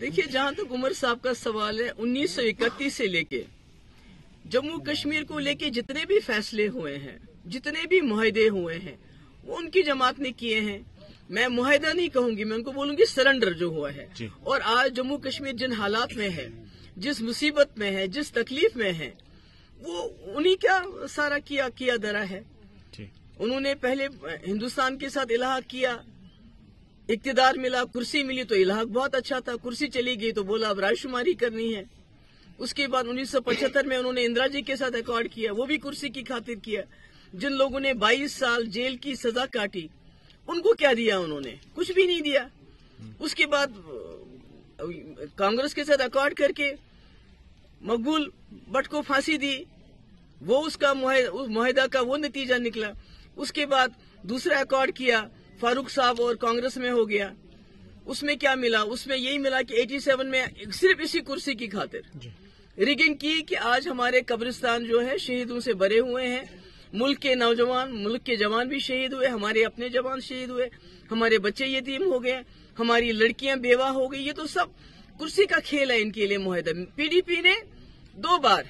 देखिए, जहां तक उमर साहब का सवाल है, 1931 से लेके जम्मू कश्मीर को लेके जितने भी फैसले हुए हैं, जितने भी मुआहदे हुए हैं, वो उनकी जमात ने किए हैं। मैं मुआहदा नहीं कहूंगी, मैं उनको बोलूंगी सरेंडर जो हुआ है। और आज जम्मू कश्मीर जिन हालात में है, जिस मुसीबत में है, जिस तकलीफ में है, वो उन्हीं का सारा किया धरा है। उन्होंने पहले हिंदुस्तान के साथ इलाहा किया, इक्तिदार मिला, कुर्सी मिली तो इलाहा बहुत अच्छा था, कुर्सी चली गई तो बोला अब राजशुमारी करनी है। उसके बाद 1975 में उन्होंने इंदिरा जी के साथ अकॉर्ड किया, वो भी कुर्सी की खातिर किया। जिन लोगों ने 22 साल जेल की सजा काटी, उनको क्या दिया उन्होंने? कुछ भी नहीं दिया। उसके बाद कांग्रेस के साथ अकॉर्ड करके मकबूल भट्ट को फांसी दी, वो उसका मुआहदा का वो नतीजा निकला। उसके बाद दूसरा अकॉर्ड किया, फारूक साहब और कांग्रेस में हो गया। उसमें क्या मिला? उसमें यही मिला कि 87 में सिर्फ इसी कुर्सी की खातिर रिगिंग की कि आज हमारे कब्रिस्तान जो है शहीदों से भरे हुए हैं। मुल्क के नौजवान, मुल्क के जवान भी शहीद हुए, हमारे अपने जवान शहीद हुए, हमारे बच्चे यतीम हो गए, हमारी लड़कियां बेवा हो गई। ये तो सब कुर्सी का खेल है इनके लिए मुआहदा। पीडीपी ने 2 बार,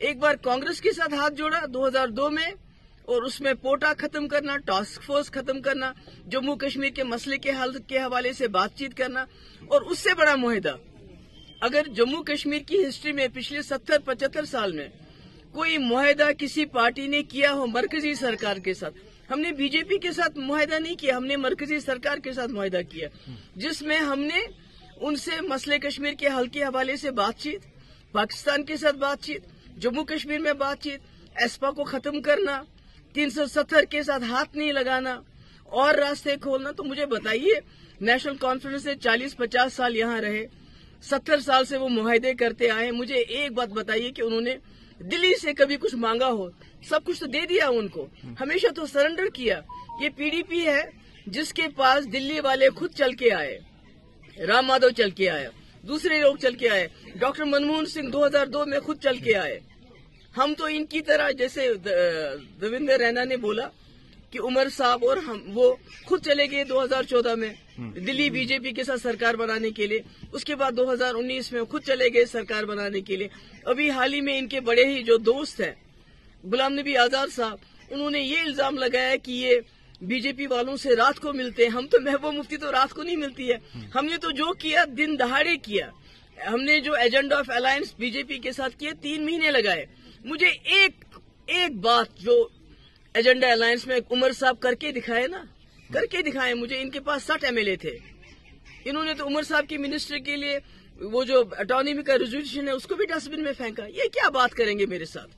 एक बार कांग्रेस के साथ हाथ जोड़ा 2002 में, और उसमें पोटा खत्म करना, टास्क फोर्स खत्म करना, जम्मू कश्मीर के मसले के हल के हवाले से बातचीत करना, और उससे बड़ा मुआहदा अगर जम्मू कश्मीर की हिस्ट्री में पिछले 70-75 साल में कोई मुआहदा किसी पार्टी ने किया हो मरकजी सरकार के साथ, हमने बीजेपी के साथ मुआहदा नहीं किया, हमने मरकजी सरकार के साथ मुआहदा किया, जिसमें हमने उनसे मसले कश्मीर के हल के हवाले से बातचीत, पाकिस्तान के साथ बातचीत, जम्मू कश्मीर में बातचीत, एस्पा को खत्म करना, 370 के साथ हाथ नहीं लगाना और रास्ते खोलना। तो मुझे बताइए, नेशनल कॉन्फ्रेंस ने 40-50 साल यहाँ रहे, 70 साल से वो मुआहदे करते आए। मुझे एक बात बताइए कि उन्होंने दिल्ली से कभी कुछ मांगा हो? सब कुछ तो दे दिया उनको, हमेशा तो सरेंडर किया। ये पीडीपी है जिसके पास दिल्ली वाले खुद चल के आए, राम माधव चल के आया, दूसरे लोग चल के आए, डॉक्टर मनमोहन सिंह 2002 में खुद चल के आए। हम तो इनकी तरह, जैसे देवेंद्र रैना ने बोला कि उमर साहब और हम, वो खुद चले गए 2014 में दिल्ली बीजेपी के साथ सरकार बनाने के लिए। उसके बाद 2019 में खुद चले गए सरकार बनाने के लिए। अभी हाल ही में इनके बड़े ही जो दोस्त हैं गुलाम नबी आजाद साहब, उन्होंने ये इल्जाम लगाया कि ये बीजेपी वालों से रात को मिलते हैं। हम तो महबूबा मुफ्ती तो रात को नहीं मिलती है, हमने तो जो किया दिन दहाड़े किया। हमने जो एजेंडा ऑफ अलायंस बीजेपी के साथ किया 3 महीने लगाए। मुझे एक बात जो एजेंडा अलायंस में उमर साहब करके दिखाए ना, करके दिखाए। मुझे इनके पास 60 MLA थे, इन्होंने तो उमर साहब की मिनिस्टर के लिए वो जो ऑटोनॉमी का रेजोल्यूशन है उसको भी डस्टबिन में फेंका। ये क्या बात करेंगे मेरे साथ?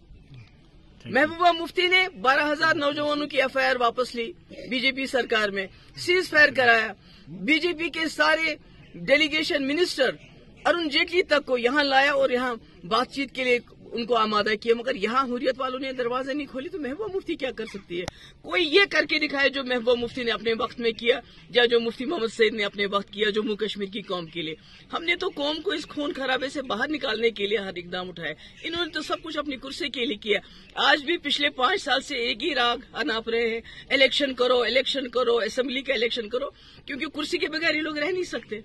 महबूबा मुफ्ती ने 12,000 नौजवानों की FIR वापस ली बीजेपी सरकार में, सीज फायर कराया। बीजेपी के सारे डेलीगेशन मिनिस्टर अरुण जेटली तक को यहाँ लाया और यहाँ बातचीत के लिए उनको आमादा किया, मगर यहाँ हुर्रियत वालों ने दरवाजे नहीं खोली। तो महबूबा मुफ्ती क्या कर सकती है? कोई ये करके दिखाए जो महबूबा मुफ्ती ने अपने वक्त में किया, या जो मुफ्ती मोहम्मद सईद ने अपने वक्त किया जम्मू कश्मीर की कौम के लिए। हमने तो कौम को इस खून खराबे से बाहर निकालने के लिए हर इकदाम उठाए। इन्होंने तो सब कुछ अपनी कुर्सी के लिए किया। आज भी पिछले 5 साल से एक ही राग अनाप रहे हैं, इलेक्शन करो, इलेक्शन करो, असेंबली का इलेक्शन करो, क्योंकि कुर्सी के बगैर ये लोग रह नहीं सकते।